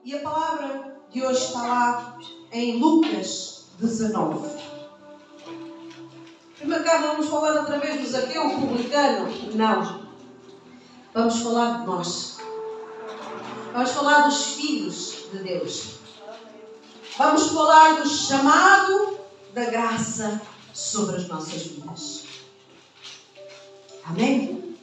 E a palavra de hoje está lá em Lucas 19. Primeiro cá vamos falar outra vez do Zaqueu, o publicano? Não. Vamos falar de nós. Vamos falar dos filhos de Deus. Vamos falar do chamado da graça sobre as nossas vidas. Amém?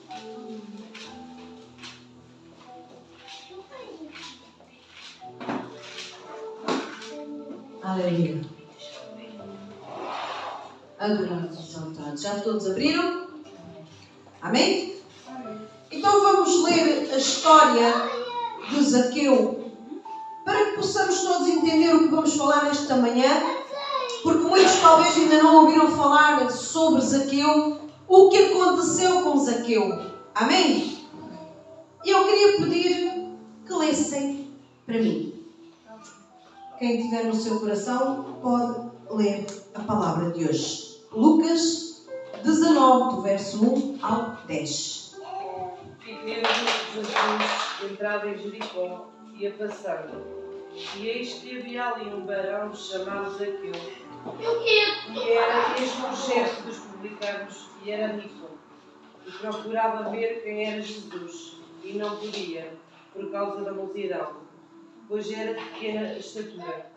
Aleluia. Adorados os altares. Já todos abriram? Amém? Então vamos ler a história de Zaqueu para que possamos todos entender o que vamos falar nesta manhã, porque muitos talvez ainda não ouviram falar sobre Zaqueu, o que aconteceu com Zaqueu. Amém? E eu queria pedir que lessem para mim. Quem tiver no seu coração pode ler a palavra de hoje. Lucas 19, do verso 1 ao 10. E vendo Jesus entrado em Jericó, ia passando. E eis que havia ali um varão chamado Zaqueu, e era mesmo o chefe dos publicanos, e era rico, e procurava ver quem era Jesus, e não podia, por causa da multidão, pois era de pequena estatura.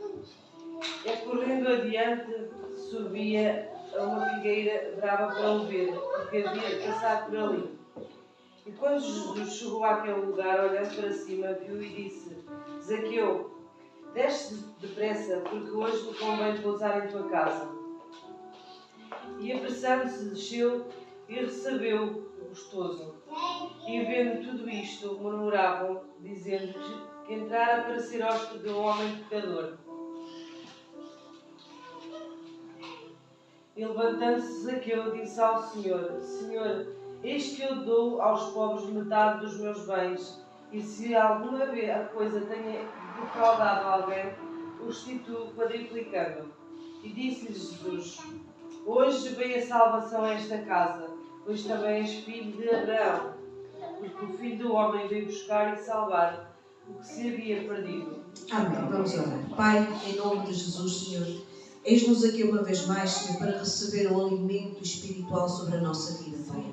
E correndo adiante, subia a uma figueira brava para o ver, porque havia passado por ali. E quando Jesus chegou àquele lugar, olhando para cima, viu e disse: Zaqueu, desce depressa, porque hoje me convém pousar em tua casa. E apressando-se, desceu e recebeu gostoso. E vendo tudo isto, murmuravam, dizendo-lhes que entrara para ser hóspede de um homem pecador. E levantando-se Zaqueu, disse ao Senhor: Senhor, eis que eu dou aos pobres metade dos meus bens, e se alguma coisa tenha defraudado alguém, o restituo quadriplicando. E disse-lhes Jesus: Hoje veio a salvação a esta casa, pois também és filho de Abraão, porque o Filho do Homem veio buscar e salvar o que se havia perdido. Amém. Vamos orar. Pai, em nome de Jesus, Senhor, eis-nos aqui uma vez mais, Senhor, para receber o alimento espiritual sobre a nossa vida, Pai.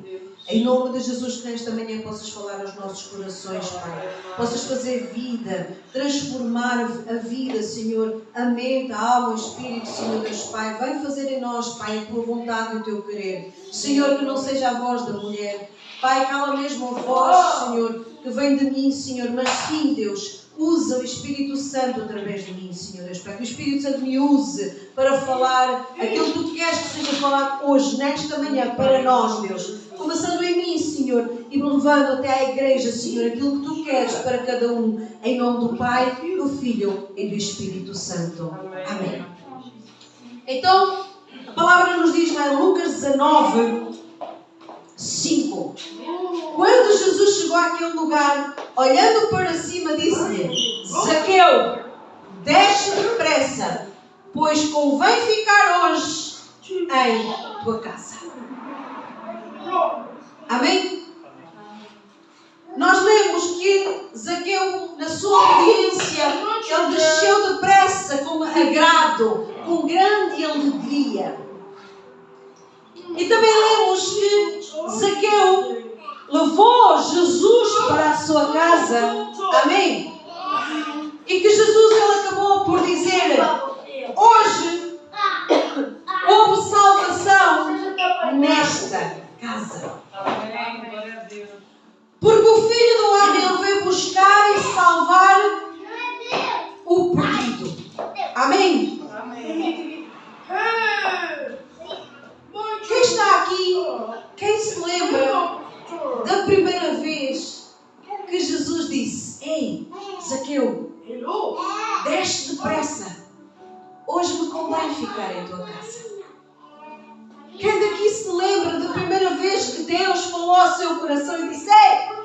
Em nome de Jesus, que nesta manhã possas falar aos nossos corações, Pai. Possas fazer vida, transformar a vida, Senhor, a mente, a alma, o espírito, Senhor Deus, Pai. Vem fazer em nós, Pai, a tua vontade e o teu querer. Senhor, que não seja a voz da mulher. Pai, cala mesmo a voz, Senhor, que vem de mim, Senhor, mas sim, Deus, usa o Espírito Santo através de mim, Senhor Deus, para que o Espírito Santo me use para falar aquilo que tu queres que seja falado hoje, nesta manhã, para nós, Deus. Começando em mim, Senhor, e levando até à igreja, Senhor, aquilo que tu queres para cada um, em nome do Pai, do Filho e do Espírito Santo. Amém. Então, a palavra nos diz lá em Lucas 19, 5. Quando Jesus chegou àquele lugar, olhando para cima, disse-lhe: Zaqueu, desce depressa, pois convém ficar hoje em tua casa. Amém? Nós lemos que Zaqueu, na sua obediência, ele desceu depressa com agrado, com grande alegria. E também lemos que Zaqueu levou Jesus para a sua casa. Amém? E que Jesus, ele acabou por dizer: hoje houve salvação nesta casa. Porque o Filho do Homem, ele veio buscar e salvar o perdido. Amém? Quem está aqui, quem se lembra da primeira vez que Jesus disse: Ei, Zaqueu, desce depressa, hoje me convém ficar em tua casa. Quem daqui se lembra da primeira vez que Deus falou ao seu coração e disse: Ei,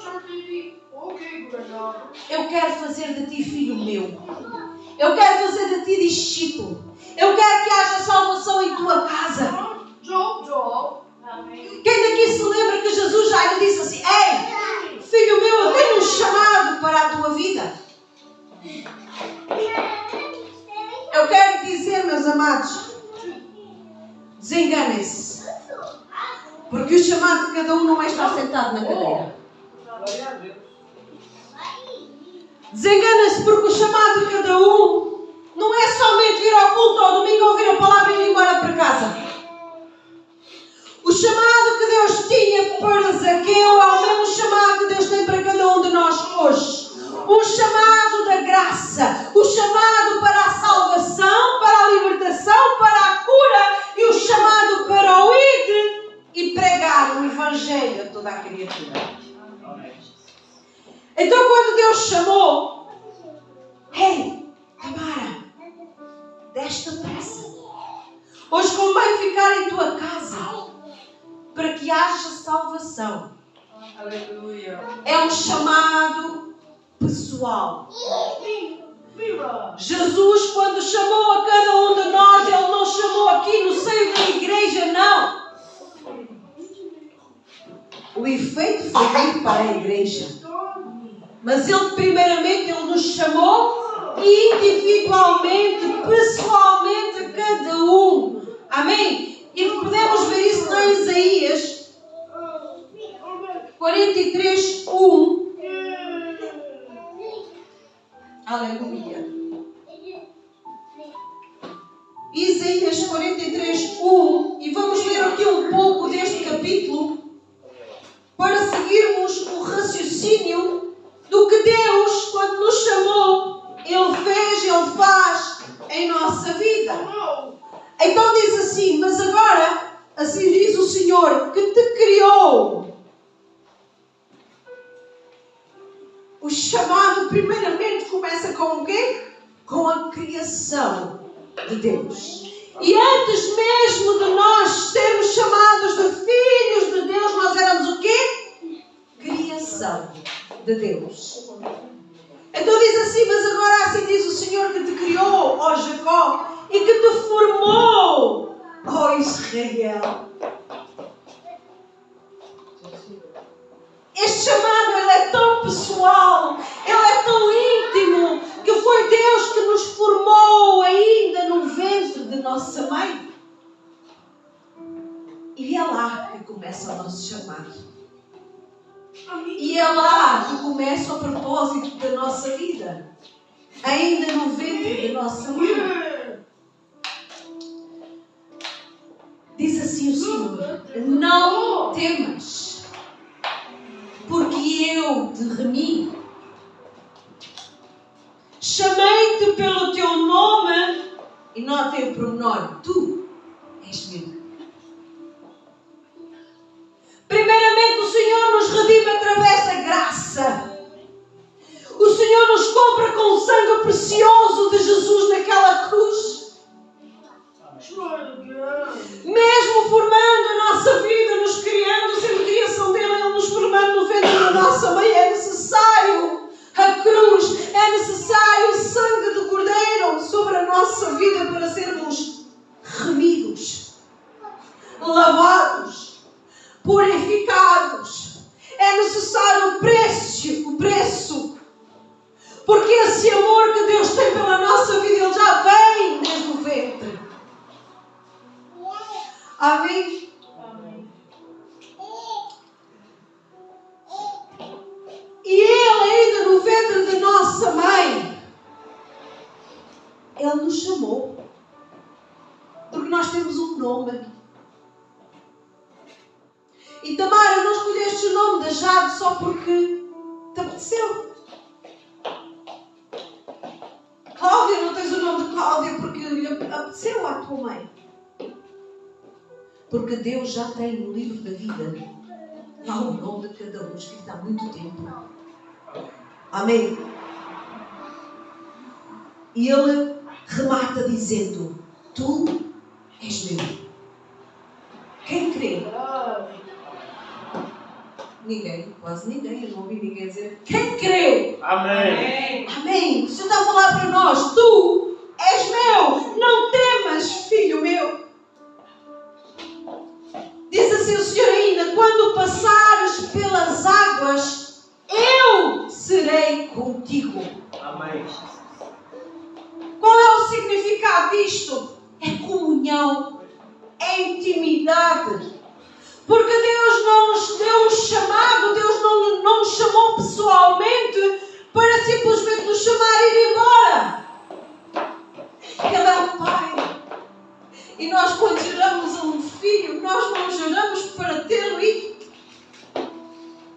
eu quero fazer de ti filho meu, eu quero fazer de ti discípulo, eu quero que haja salvação em tua casa. Quem daqui se lembra que Jesus já lhe disse assim: Ei, filho meu, eu tenho um chamado para a tua vida. amados, desenganem-se. Porque o chamado de cada um não é estar sentado na cadeira. Desengana-se porque o chamado de cada um não é somente vir ao culto ao domingo, ouvir a palavra e ir embora para casa. O chamado que Deus tinha para Zaqueu é o mesmo chamado que Deus tem para cada um de nós hoje. Um chamado da graça, o chamado para a salvação, para a libertação, para a cura e o chamado para o ir e pregar o Evangelho a toda a criatura. Então quando Deus chamou, ei, Tamara, desta pressa. Hoje convém ficar em tua casa para que haja salvação. Aleluia. É um chamado pessoal. Jesus, quando chamou a cada um de nós, Ele não chamou aqui no seio da igreja, não. O efeito foi vir para a igreja. Mas Ele, primeiramente, Ele nos chamou individualmente, pessoalmente, a cada um. Amém? E podemos ver isso em Isaías 43, 1. Aleluia. Isaías 43, 1. E vamos ler aqui um pouco deste capítulo para seguirmos o raciocínio do que Deus, quando nos chamou, Ele fez, Ele faz em nossa vida. Então diz assim: mas agora, assim diz o Senhor que te criou. O chamado primeiramente começa com o quê? Com a criação de Deus. E antes mesmo de nós sermos chamados de filhos de Deus, nós éramos o quê? Criação de Deus. Então diz assim: mas agora assim diz o Senhor que te criou, ó Jacó, e que te formou, ó Israel. Este chamado, ele é tão pessoal, ele é tão íntimo, que foi Deus que nos formou ainda no ventre de nossa mãe. E é lá que começa o nosso chamado. E é lá que começa o propósito da nossa vida. Ainda no ventre da nossa mãe. Diz assim o Senhor: não temas, porque eu te remi. Chamei-te pelo teu nome, e notem o pormenor: tu és meu. Primeiramente, o Senhor nos redime através da graça. O Senhor nos compra com o sangue precioso de Jesus naquela cruz. Mesmo formando a nossa vida, nos criando, sendo criação dele, Ele nos formando no ventre da nossa mãe, é necessário a cruz, é necessário o sangue do Cordeiro sobre a nossa vida para sermos remidos, lavados, purificados. É necessário o preço, porque esse amor que Deus tem pela nossa vida, Ele já vem desde o ventre. Amém? Amém. E Ele, ainda no ventre de nossa mãe, Ele nos chamou, porque nós temos um nome. E Tamara, não escolheste o nome da Jade só porque te apeteceu. Cláudia, não tens o nome de Cláudia porque lhe apeteceu à tua mãe. Porque Deus já tem no livro da vida lá o nome de cada um escrito há muito tempo. Amém? E Ele remata dizendo: tu és meu. Quem crê? Ninguém, quase ninguém. Eu não ouvi ninguém dizer: quem crê? Amém. Amém. O Senhor está a falar para nós: tu és meu. Não temas, filho meu. Diz assim o Senhor ainda: quando passares pelas águas, eu serei contigo. Amém. Qual é o significado disto? É comunhão, é intimidade. Porque Deus não nos deu um chamado, Deus não nos chamou pessoalmente para simplesmente nos chamar e ir embora. Ele é o Pai. E nós, quando geramos a um filho, nós não geramos para tê-lo e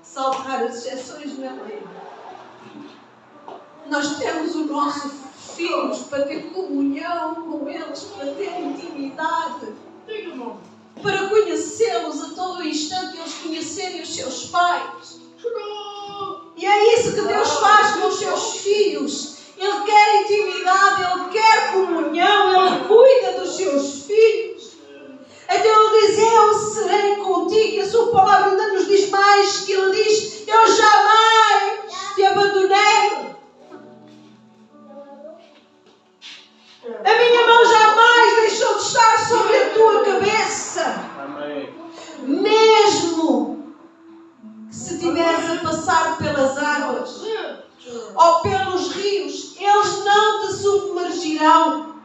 salvo raras exceções, não é? Nós temos os nossos filhos para ter comunhão com eles, para ter intimidade, para conhecê-los a todo instante, eles conhecerem os seus pais. E é isso que Deus faz com os seus filhos. Ele quer intimidade, Ele quer comunhão, Ele cuida dos seus filhos. Então Ele diz, eu serei contigo. E a sua palavra ainda nos diz mais, que Ele diz, eu jamais te abandonei. A minha mão jamais deixou de estar sobre a tua cabeça. Amém. Mesmo que se estiveres a passar pelas águas ou pelos rios, eles não te submergirão.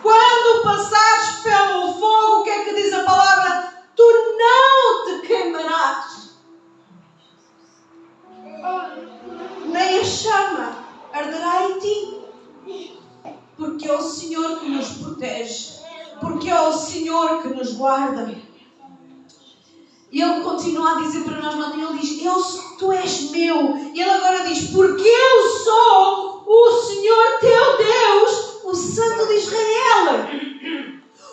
Quando passares pelo fogo, o que é que diz a palavra? Tu não te queimarás. Nem a chama arderá em ti. Porque é o Senhor que nos protege. Porque é o Senhor que nos guarda. E Ele continua a dizer para nós, ele diz, tu és meu. E Ele agora diz, porque eu sou o Senhor teu Deus, o Santo de Israel.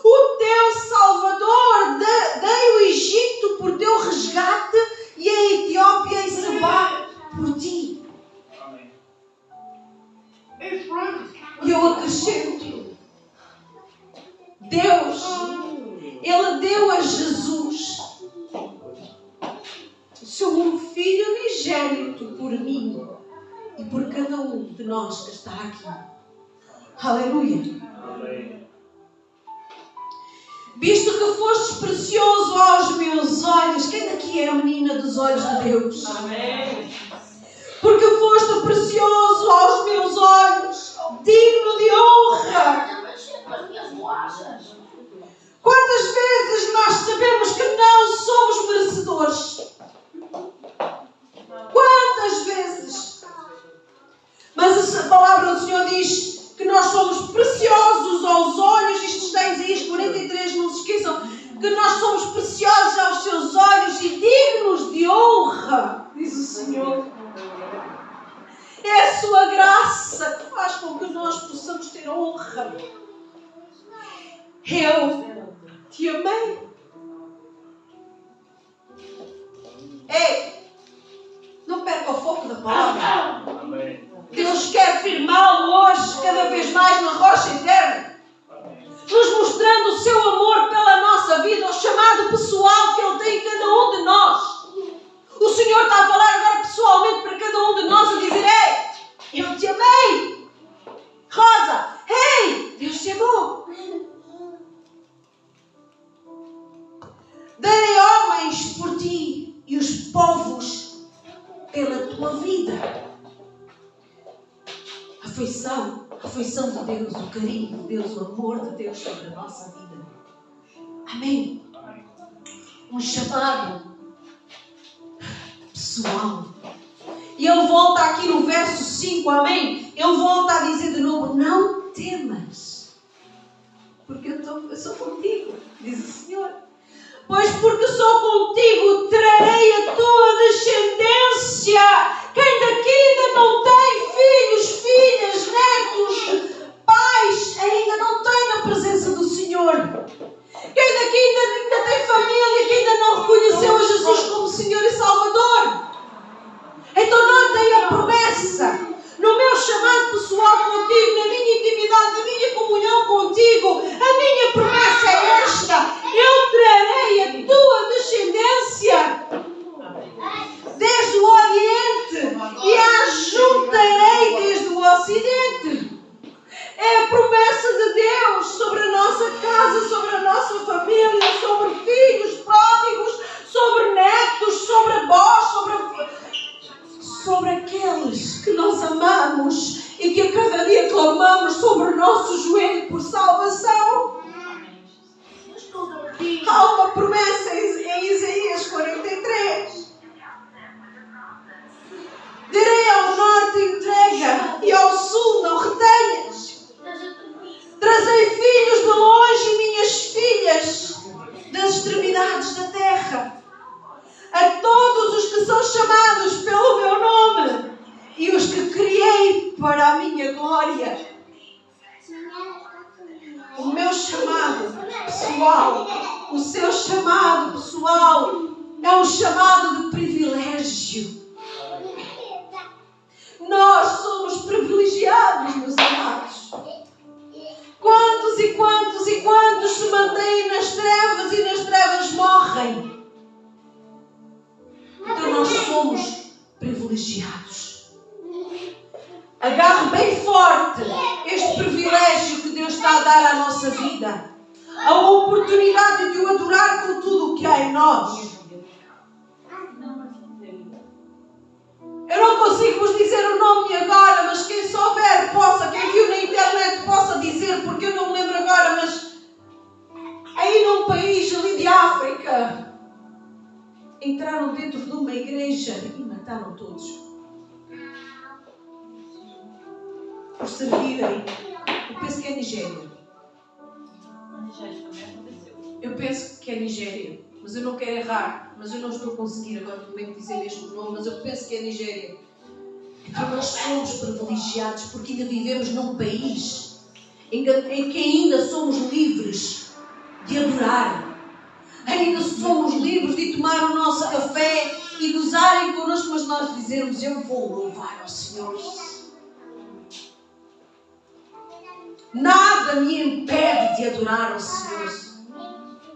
O teu Salvador, dei o Egito por teu resgate e a Etiópia e Sabá por ti. E eu acrescento, Deus, Ele deu a Jesus o seu Filho unigênito por mim e por cada um de nós que está aqui. Aleluia. Amém. Visto que fostes precioso aos meus olhos, quem daqui é a menina dos olhos de Deus? Amém. Porque foste precioso aos meus olhos, digno de honra. Quantas vezes nós sabemos que não somos merecedores? Quantas vezes? Mas a palavra do Senhor diz que nós somos preciosos aos olhos. Isto está em Isaías 43, não se esqueçam. Que nós somos preciosos aos seus olhos e dignos de honra, diz o Senhor. É a sua graça que faz com que nós possamos ter honra. Eu te amei. Ei, não perca o foco da palavra. Amém. Deus quer firmá-lo hoje, cada vez mais na rocha eterna. Nos mostrando o seu amor pela nossa vida, o chamado pessoal que Ele tem em cada um de nós. O Senhor está a falar agora pessoalmente para cada um de nós, a dizer, ei, eu te amei. Rosa, ei, Deus te amou. Darei homens por ti e os povos pela tua vida. A afeição de Deus, o carinho de Deus, o amor de Deus sobre a nossa vida. Amém. Um chamado pessoal. E Ele volta aqui no verso 5, amém? Ele volta a dizer de novo, não temas, porque eu sou contigo, diz o Senhor. Pois porque sou contigo, trarei a tua descendência. Quem daqui ainda não tem filhos, filhas, netos, pais, ainda não tem na presença do Senhor. Quem daqui ainda tem família, que ainda não reconheceu a Jesus como Senhor e Salvador. Então notem a promessa. No meu chamado pessoal contigo, na minha intimidade, na minha comunhão contigo, a minha promessa é esta. Eu trarei a tua descendência desde o Oriente e a juntarei desde o Ocidente. É a promessa de Deus sobre a nossa casa, sobre a nossa família, sobre filhos pródigos, sobre netos, sobre avós, sobre aqueles que nós amamos e que a cada dia clamamos sobre o nosso joelho por salvação. Há uma promessa em Isaías 43. Direi ao norte, entrega, e ao sul, não retenhas. Trazei filhos de longe e minhas filhas das extremidades da terra. A todos os que são chamados pelo meu nome e os que criei para a minha glória. O meu chamado pessoal, o seu chamado pessoal é um chamado de privilégio. Nós somos privilegiados, meus amados. Quantos e quantos e quantos se mantêm nas trevas e nas trevas morrem? Então nós somos privilegiados. Agarre bem forte este privilégio que Deus está a dar à nossa vida. A oportunidade de o adorar com tudo o que há em nós. Eu não consigo vos dizer o nome agora, mas quem souber possa, quem viu na internet possa dizer, porque eu não me lembro agora, mas aí num país ali de África, entraram dentro de uma igreja e mataram todos. Por servirem. Eu penso que é Nigéria. Eu penso que é Nigéria. Mas eu não quero errar. Mas eu não estou a conseguir agora no momento dizer mesmo o nome. Mas eu penso que é Nigéria. Então nós somos privilegiados porque ainda vivemos num país em que ainda somos livres de adorar. Ainda somos livres de tomar o nosso café e gozarem connosco, mas nós dizemos: eu vou louvar ao Senhor. Nada me impede de adorar ao Senhor.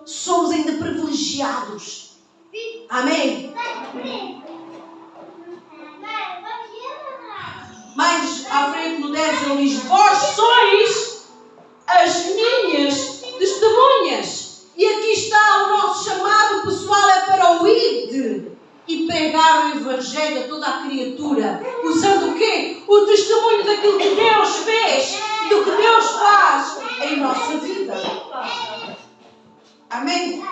Somos ainda privilegiados. Amém? Mais à frente no 10 ele diz: vós sois as minhas testemunhas. E aqui está o nosso chamado pessoal, é para o id e pregar o Evangelho a toda a criatura. Usando o quê? O testemunho daquilo que Deus fez, do que Deus faz em nossa vida. Amém?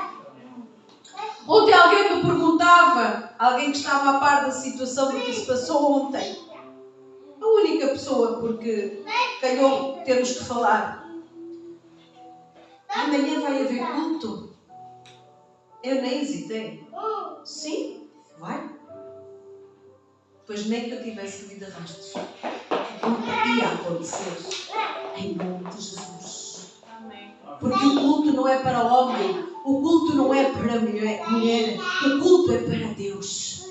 Ontem alguém me perguntava, alguém que estava a par da situação do que se passou ontem. A única pessoa, porque calhou termos que falar. Amanhã vai haver culto. Eu nem hesitei. Sim, vai. Pois nem que eu tivesse vindo a rastros. Não podia acontecer. Em nome de Jesus. Porque o culto não é para o homem. O culto não é para a mulher. O culto é para Deus.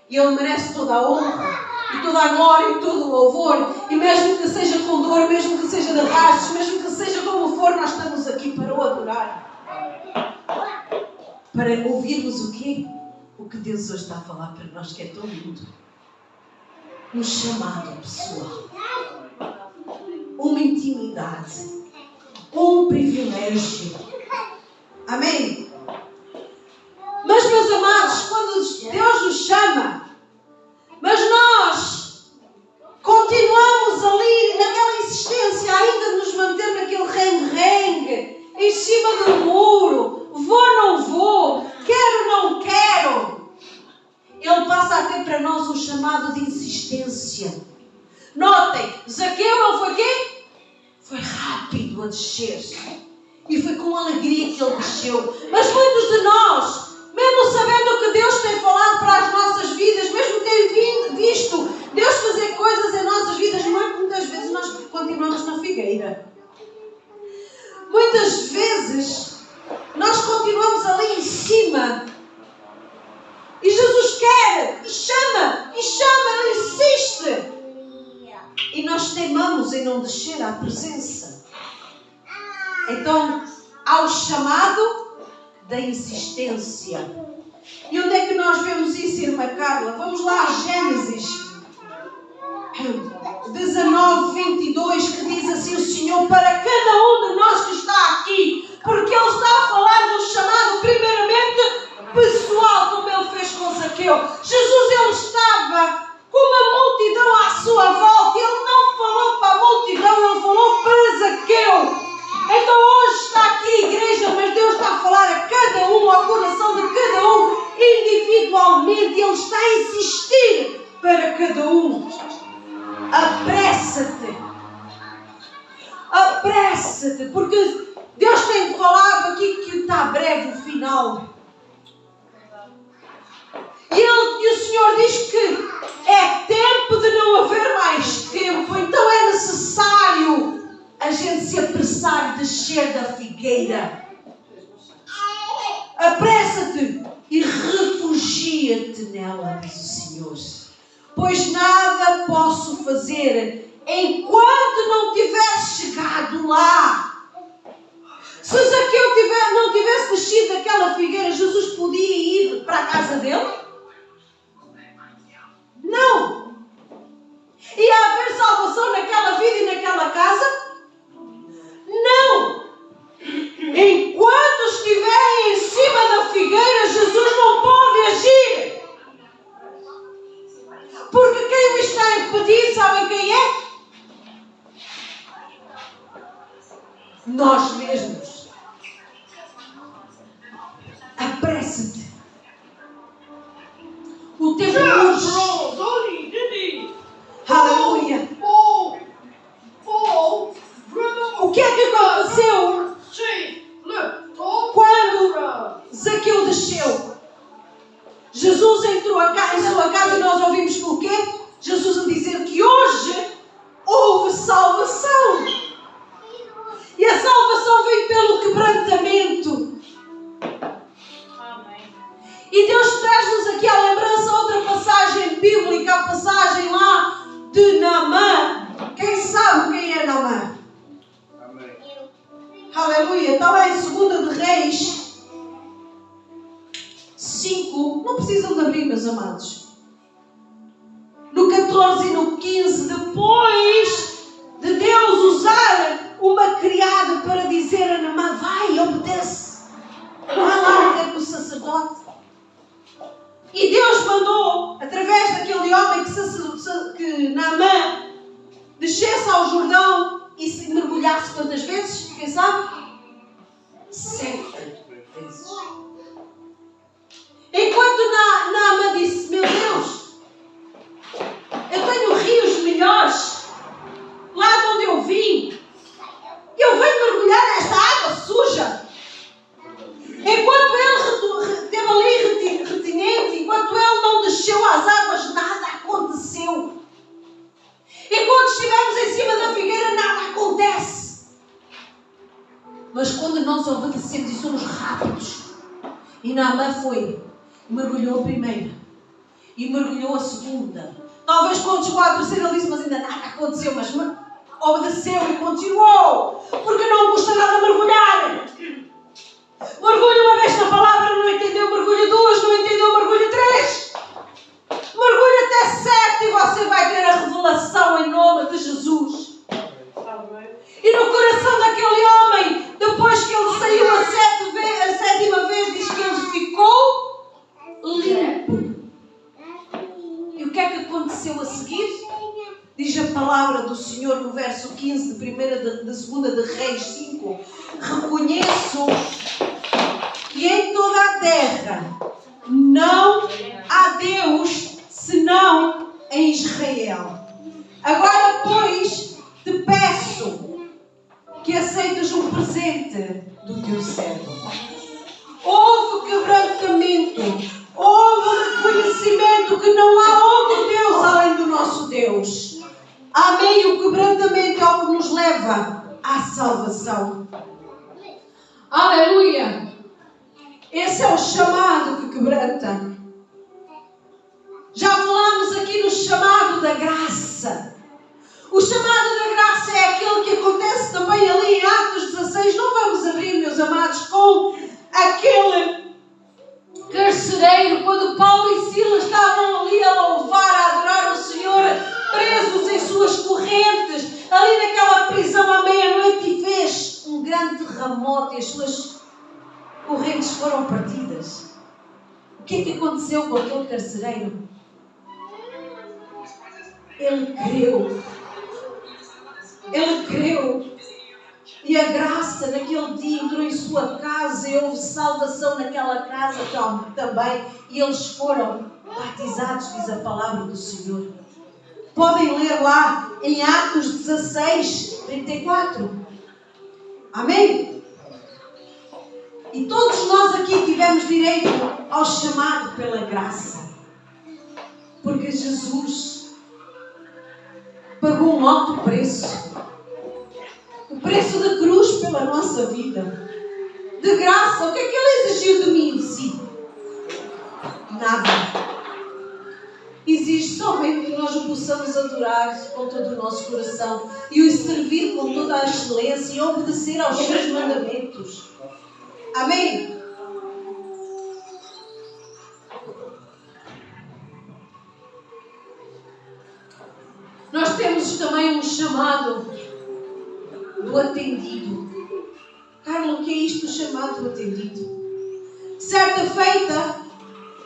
E Ele merece toda a honra. E toda a glória e todo o louvor. E mesmo que seja com dor, mesmo que seja de rastros, mesmo que seja como for, nós estamos aqui para o adorar. Para ouvirmos o quê? O que Deus hoje está a falar para nós, que é tão lindo. Um chamado pessoal. Uma intimidade. Um privilégio. Amém? Mas, meus amados, quando Deus nos chama, mas nós continuamos ali naquela insistência, ainda nos manter naquele rengue-rengue, em cima do muro, vou, não vou, quero, não quero. Ele passa a ter para nós um chamado de insistência. Notem, Zaqueu não foi quê? Foi rápido a descer. E foi com alegria que ele desceu. Mas muitos de nós, mesmo sabendo o que Deus tem falado para as nossas vidas, mesmo tendo visto Deus fazer coisas em nossas vidas, muitas vezes nós continuamos na figueira. Muitas vezes nós continuamos ali em cima. E Jesus quer, e chama, Ele insiste. E nós teimamos em não descer à presença. Então, há o chamado da insistência. E onde é que nós vemos isso, irmã Carla? Vamos lá a Gênesis 19:22, que diz assim: o Senhor para cada um de nós que está aqui, porque Ele está a falar de um chamado primeiramente pessoal, como Ele fez com Zaqueu. Jesus, Ele estava com uma multidão à sua volta. Ele não falou para a multidão, Ele falou para Zaqueu. Então hoje está aqui a igreja, mas Deus está a cada um. Apressa-te. Apressa-te, porque Deus tem falado aqui que está breve o final. E o Senhor diz que é tempo de não haver mais tempo. Então é necessário a gente se apressar e descer da figueira. Apressa-te e refugia-te nela, diz o Senhor. Pois nada posso fazer enquanto não tiver chegado lá. Se Zaqueu não tivesse descido daquela figueira, Jesus podia ir para a casa dele? Não. Ia haver salvação naquela vida e naquela casa? Não. Enquanto estiverem em cima da figueira, Jesus não pode agir. Porque quem o está a impedir, sabem quem é? Nós mesmos. Apressa-te. O tempo urge. Aleluia. O que é que aconteceu quando Zaqueu desceu? Jesus entrou em sua casa e nós ouvimos que o quê? Jesus a dizer que hoje houve salvação. E a salvação vem pelo quebrantamento. E Deus traz-nos aqui à lembrança outra passagem bíblica, a passagem lá de Naamã. Quem sabe quem é Naamã? Amém. Aleluia. Está lá em 2 de Reis 5. Não precisam de abrir, meus amados. No 14 e no 15, depois de Deus usar uma criada para dizer a Naamã: vai, obedece. Vai lá ter com o sacerdote. E Deus mandou, através daquele homem que Naamã descesse ao Jordão e se mergulhasse quantas vezes? Quem sabe? 7 vezes. Enquanto Naamã disse: meu Deus, eu tenho rios melhores lá de onde eu vim. Eu venho mergulhar nesta água suja. Enquanto ele esteve ali retinente, enquanto ele não desceu às águas, nada aconteceu. Enquanto estivermos em cima da figueira, nada acontece. Mas quando nós obedecemos e somos rápidos, e Naamã foi, mergulhou a primeira, e mergulhou a segunda. Talvez quando chegou à terceira ele disse: mas ainda nada aconteceu, mas obedeceu e continuou, porque não custa nada mergulhar. Mergulho uma vez na palavra, não entendeu, mergulho 2, não entendeu, mergulho 3. Mergulho até 7 e você vai ter a revelação em nome de Jesus. E no coração daquele homem, depois que ele saiu a 7ª vez, diz que ele ficou limpo. E o que é que aconteceu a seguir? Diz a palavra do Senhor no verso 15 de 2 de Reis 5. Reconheço que em toda a terra não há Deus senão em Israel. Agora, pois, te peço que aceites um presente do teu servo. Houve quebrantamento, houve reconhecimento que não há outro Deus além do nosso Deus. Amém? O quebrantamento é o que nos leva à salvação. Aleluia! Esse é o chamado que quebranta. Já falámos aqui no chamado da graça. O chamado da graça é aquele que acontece também ali em Atos 16. Não vamos abrir, meus amados, com aquele carcereiro, quando Paulo e Silas estavam ali a louvar, a adorar o Senhor, presos em suas correntes, ali naquela prisão à meia-noite, e fez um grande terremoto e as suas correntes foram partidas. O que é que aconteceu com aquele carcereiro? Ele creu. Ele creu. E a graça naquele dia entrou em sua casa e houve salvação naquela casa também. E eles foram batizados, diz a palavra do Senhor. Podem ler lá em Atos 16, 34. Amém? E todos nós aqui tivemos direito ao chamado pela graça. Porque Jesus pagou um alto preço. O preço da cruz pela nossa vida. De graça. O que é que Ele exigiu de mim e de si? Nada. Exige somente que nós o possamos adorar com todo o nosso coração e o servir com toda a excelência e obedecer aos seus mandamentos. Amém? Nós temos também um chamado do atendido. Carla, o que é isto, o chamado do atendido? Certa feita,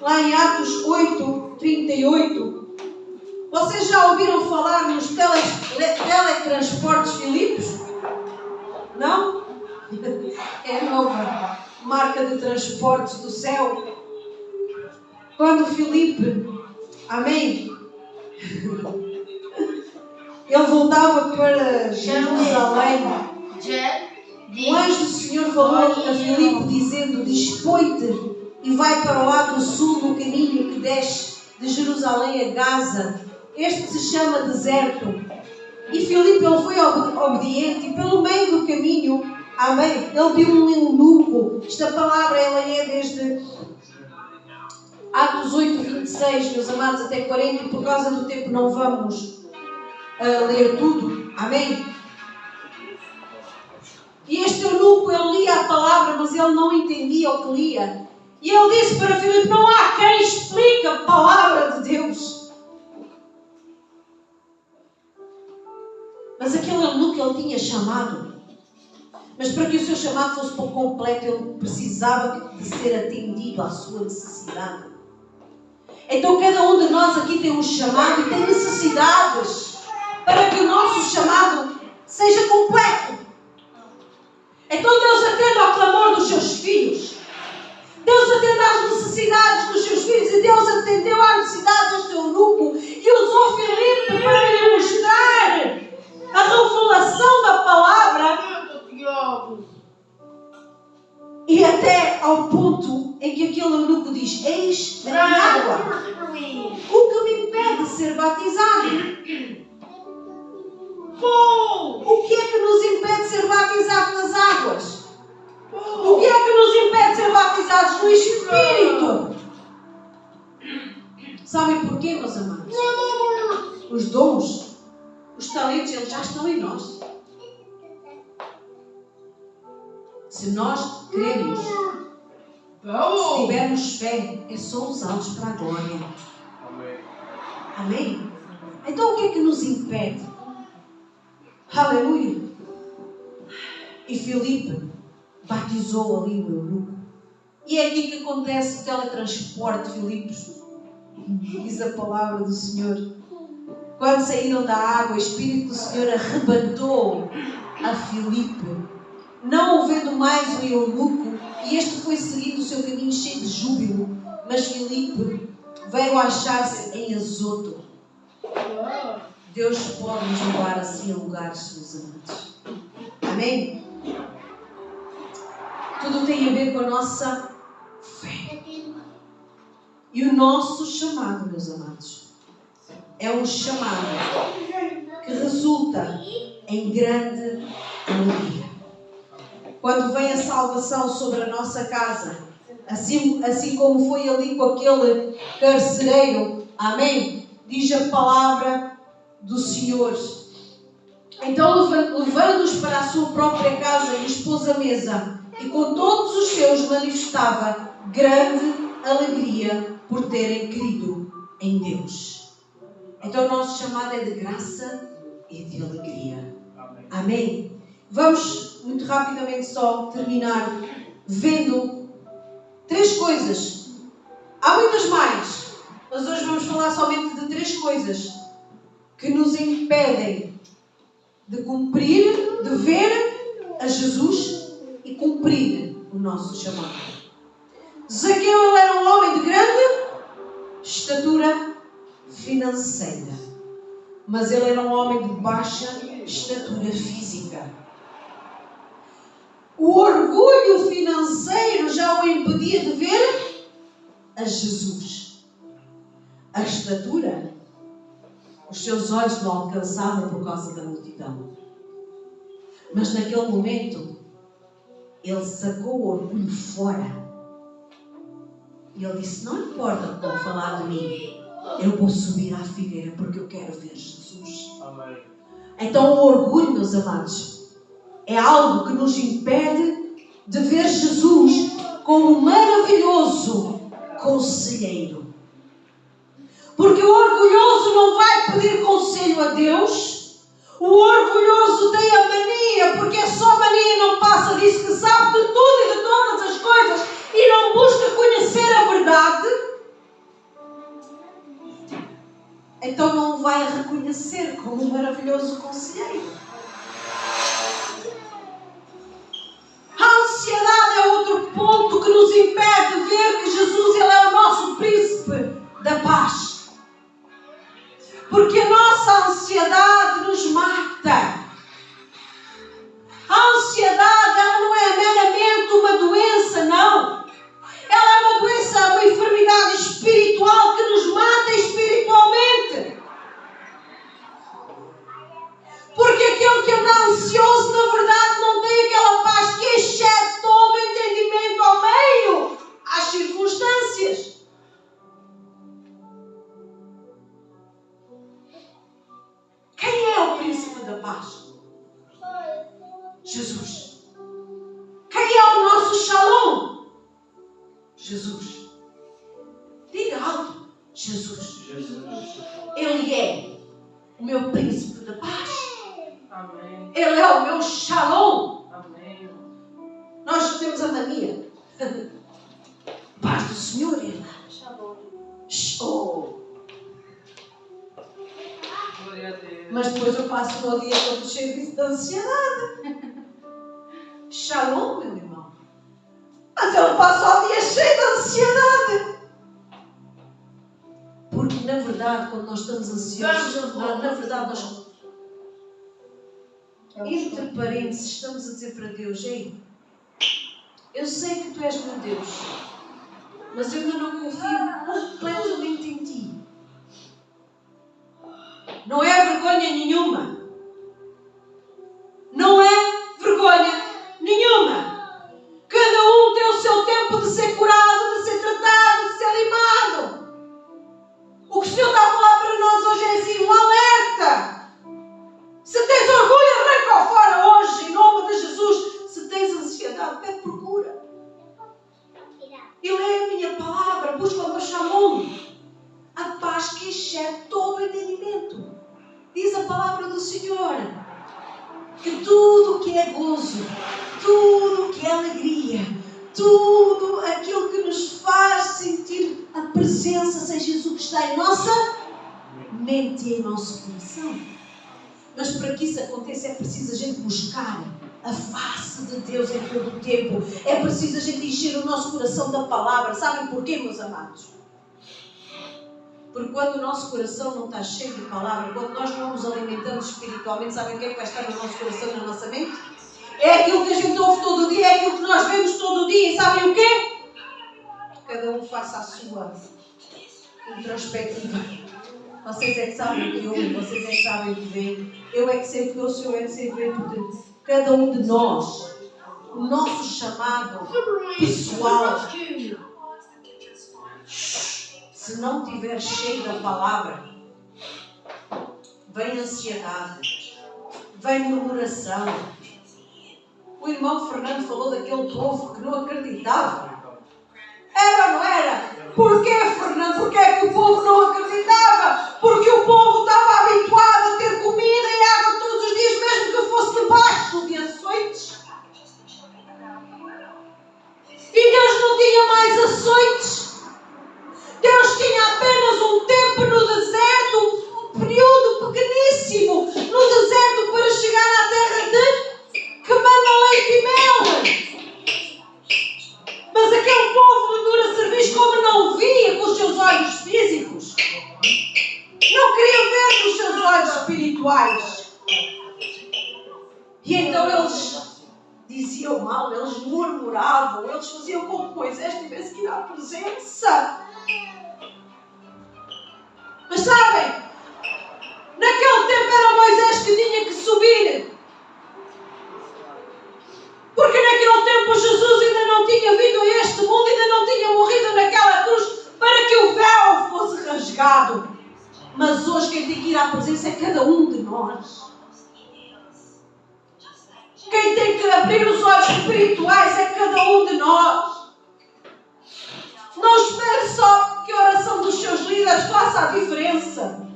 lá em Atos 8, 38, vocês já ouviram falar nos teletransportes Filipos? Não? É a nova marca de transportes do céu. Quando Filipe, amém? Ele voltava para Jerusalém. O anjo do Senhor falou a Filipe dizendo: dispõe-te e vai para o lado sul do caminho que desce de Jerusalém a Gaza. Este se chama deserto. E Filipe, ele foi obediente e pelo meio do caminho, amém, ele viu um eunuco. Esta palavra ela é desde Atos 8, 26, meus amados, até 40, e por causa do tempo não vamos ler tudo. Amém? E este eunuco, ele lia a palavra, mas ele não entendia o que lia. E ele disse para Filipe: não há quem explique a palavra de Deus. Mas aquele eunuco, ele tinha chamado. Mas para que o seu chamado fosse por completo, ele precisava de ser atendido à sua necessidade. Então cada um de nós aqui tem um chamado e tem necessidades para que o nosso chamado seja completo. Então Deus atende ao clamor dos seus filhos. Deus atende às necessidades dos seus filhos. E Deus atendeu à necessidade deste eunuco e usou Filipe para lhe mostrar a revelação da palavra. E até ao ponto em que aquele eunuco diz: eis a água. O que me impede de ser batizado? O que é que nos impede de ser batizados nas águas? O que é que nos impede de ser batizados no Espírito? Sabem porquê, meus amados? Os dons, os talentos, eles já estão em nós. Se nós queremos, se tivermos fé, é só usá-los para a glória. Amém? Então o que é que nos impede? Aleluia! E Filipe batizou ali o eunuco. E é aqui que acontece o teletransporte, Filipos. Diz a palavra do Senhor. Quando saíram da água, o Espírito do Senhor arrebatou a Filipe, não o vendo mais o eunuco, e este foi seguindo o seu caminho cheio de júbilo. Mas Filipe veio a achar-se em Azoto. Deus pode nos levar assim a lugares, meus amados. Amém? Tudo tem a ver com a nossa fé. E o nosso chamado, meus amados, é um chamado que resulta em grande alegria. Quando vem a salvação sobre a nossa casa, assim como foi ali com aquele carcereiro, amém? Diz a palavra do Senhor. Então, levando-os para a sua própria casa, lhes pôs a mesa, e com todos os seus manifestava grande alegria por terem crido em Deus. Então o nosso chamado é de graça e de alegria. Amém? Vamos muito rapidamente só terminar vendo 3 coisas. Há muitas mais, mas hoje vamos falar somente de 3 coisas que nos impedem de cumprir, de ver a Jesus e cumprir o nosso chamado. Zaqueu, ele era um homem de grande estatura financeira. mas ele era um homem de baixa estatura física. O orgulho financeiro já o impedia de ver a Jesus. A estatura, os seus olhos não alcançavam por causa da multidão. Mas naquele momento, ele sacou o orgulho fora. E ele disse: não importa o que vão falar de mim, eu vou subir à figueira porque eu quero ver Jesus. Amém. Então o orgulho, meus amados, é algo que nos impede de ver Jesus como maravilhoso conselheiro. Porque o orgulhoso não vai pedir conselho a Deus. O orgulhoso tem a mania, porque é só mania e não passa disso, que sabe de tudo e de todas as coisas e não busca conhecer a verdade. Então não vai reconhecer como um maravilhoso conselheiro. A ansiedade é outro ponto que nos impede de ver que Jesus, ele é o nosso príncipe da paz. Porque a nossa ansiedade nos mata. A ansiedade, ela não é meramente uma doença, não. Ela é uma doença, uma enfermidade espiritual que nos mata espiritualmente. Porque aquele que anda ansioso, na verdade, não tem aquela paz que excede todo o entendimento ao meio às circunstâncias. Quem é o príncipe da paz? Jesus. Quem é o nosso Shalom? Jesus. Diga alto. Jesus. Ele é o meu príncipe da paz. Amém. Ele é o meu Shalom. Amém. Nós temos a mania. Paz do Senhor, irmã. Oh. Glória a Deus. Mas depois eu passo o meu dia todo cheio de ansiedade. Shalom, meu irmão. Mas eu passo o dia cheio de ansiedade. Porque, na verdade, quando nós estamos ansiosos, na verdade, nós, entre parênteses, estamos a dizer para Deus: ei, eu sei que Tu és meu Deus, mas eu ainda não confio completamente em Ti. Não é vergonha nenhuma. Não é vergonha nenhuma. Cada um tem o seu tempo de ser curado, de ser tratado, de ser limado. O que o Senhor está a falar para nós hoje é assim, um alerta. Se tens orgulho, arranca fora hoje, em nome de Jesus. Se tens ansiedade, pede por cura. E lê a minha palavra, busca o meu Shalom. A paz que excede todo o entendimento. Diz a palavra do Senhor que tudo o que é gozo, tudo o que é alegria, tudo aquilo que nos faz sentir a presença, seja Jesus que está em nossa mente e em nosso coração. Mas para que isso aconteça é preciso a gente buscar a face de Deus em todo o tempo. É preciso a gente encher o nosso coração da palavra. Sabem porquê, meus amados? Porque quando o nosso coração não está cheio de palavra, quando nós não nos alimentamos espiritualmente, sabem o que é que vai estar no nosso coração e na nossa mente? É aquilo que a gente ouve todo dia, é aquilo que nós vemos todo dia. E sabem o quê? Cada um faça a sua introspectiva. Vocês é que sabem o que ouvem, vocês é que sabem o que veem. Eu é que sei o que ouço, eu é que sei o que vejo. Porque cada um de nós, o nosso chamado pessoal, se não estiver cheio da palavra, vem ansiedade, vem murmuração. O irmão Fernando falou daquele povo que não acreditava. Era ou não era? Porquê, Fernando? Porquê é que o povo não acreditava? Porque o povo estava habituado a ter comida e água todos os dias, mesmo que fosse debaixo de açoites. E Deus não tinha mais açoites. Deus tinha apenas um tempo no deserto, um período pequeníssimo no deserto para chegar à terra que manda leite e mel. Mas aquele povo de dura serviço, como não via com os seus olhos físicos, não queria ver espirituais. E então eles diziam mal, eles murmuravam, eles faziam com que Moisés tivesse que ir à presença. Mas sabem, naquele tempo era Moisés que tinha que subir. Porque naquele tempo Jesus ainda não tinha vindo a este mundo, ainda não tinha morrido naquela cruz para que o véu fosse rasgado. Mas hoje quem tem que ir à presença é cada um de nós. Quem tem que abrir os olhos espirituais é cada um de nós. Não espere só que a oração dos seus líderes faça a diferença.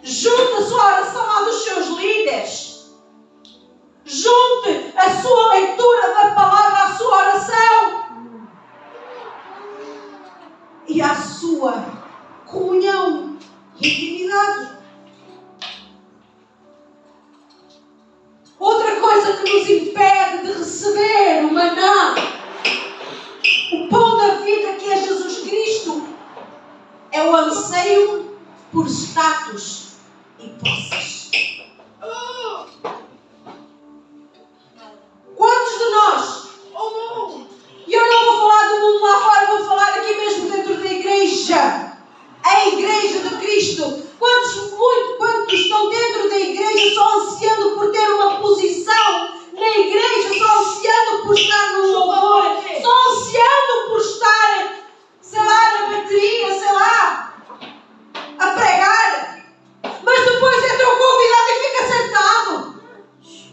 Junte a sua oração à dos seus líderes. Junte a sua leitura da palavra à sua oração. E à sua comunhão e intimidade. Outra coisa que nos impede de receber o maná, o pão da vida que é Jesus Cristo, é o anseio por status e posses. Quantos de nós, e eu não vou falar do mundo lá fora, vou falar aqui mesmo dentro da igreja, a igreja de Cristo, quantos estão dentro da igreja só ansiando por ter uma posição na igreja, só ansiando por estar no louvor, só ansiando por estar, sei lá, na bateria, sei lá, a pregar, mas depois entra o convidado e fica sentado.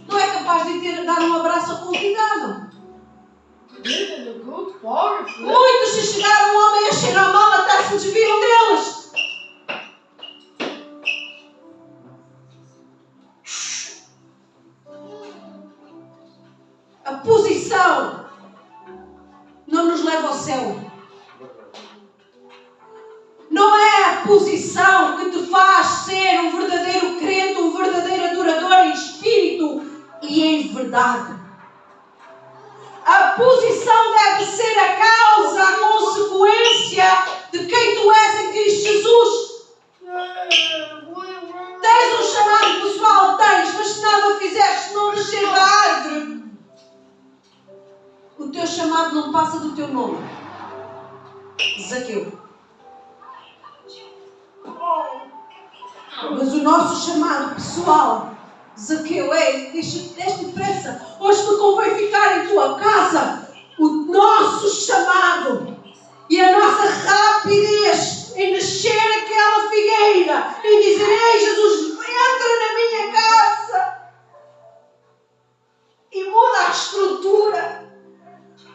Não é capaz de dar um abraço ao convidado. Muitos, se chegar um homem a cheirar mal, até se desviam deles. A posição não nos leva ao céu. Não é a posição que te faz ser um verdadeiro crente, um verdadeiro adorador em espírito e em verdade. A posição deve ser a causa, a consequência de quem tu és em Cristo Jesus. Tens um chamado pessoal, tens, mas se nada fizeres, se não nascer da árvore, o teu chamado não passa do teu nome. Zaqueu. Mas o nosso chamado pessoal, Zaqueu, deixa depressa. Hoje me convém ficar em tua casa. O nosso chamado e a nossa rapidez em descer aquela figueira e dizer: ei Jesus, entra na minha casa e muda a estrutura.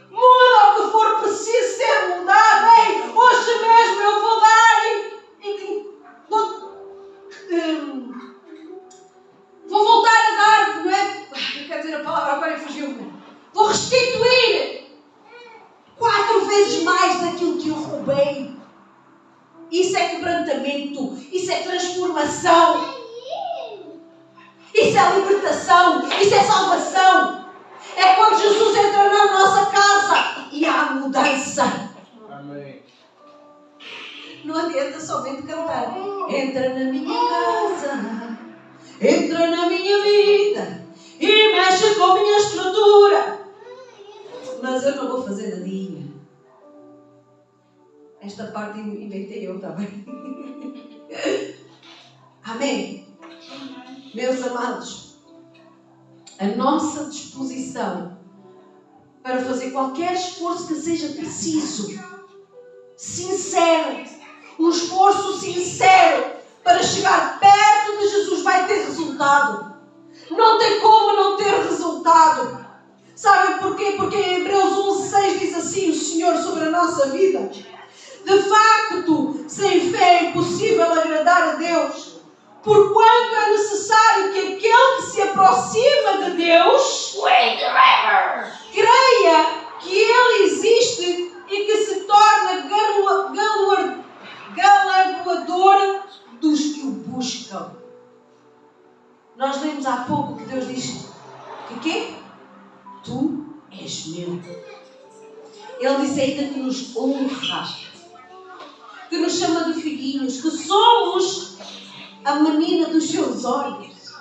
Muda o que for preciso ser mudado. Ei, hoje mesmo eu vou dar vou voltar a dar, não é? Quer dizer, a palavra agora fugiu-me. Vou restituir 4 vezes mais daquilo que eu roubei. Isso é quebrantamento. Isso é transformação. Isso é libertação. Isso é salvação. É quando Jesus entra na nossa casa e há mudança. Amém. Não adianta somente cantar. Entra na minha casa, entra na minha vida e mexe com a minha estrutura. Mas eu não vou fazer nadinha. Esta parte inventei eu também. Amém? Meus amados, a nossa disposição para fazer qualquer esforço que seja preciso, sincero, um esforço sincero para chegar perto de Jesus vai ter resultado. Não tem como não ter resultado. Sabem porquê? Porque em Hebreus 11:6 diz assim o Senhor sobre a nossa vida: de facto, sem fé é impossível agradar a Deus, porquanto é necessário que aquele que se aproxima de Deus creia que Ele existe e que se torna galardoador dos que o buscam. Nós lemos há pouco que Deus diz que quê? Tu és meu. Ele diz ainda que nos honra, que nos chama de filhinhos, que somos a menina dos seus olhos.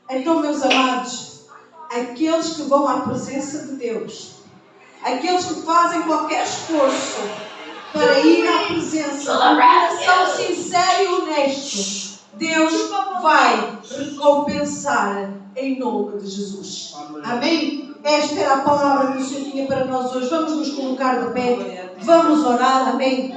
Então, meus amados, aqueles que vão à presença de Deus, aqueles que fazem qualquer esforço para ir à presença, com coração sincero e honesto, Deus vai recompensar em nome de Jesus. Amém? Esta era a palavra que o Senhor tinha para nós hoje. Vamos nos colocar de pé, vamos orar, amém?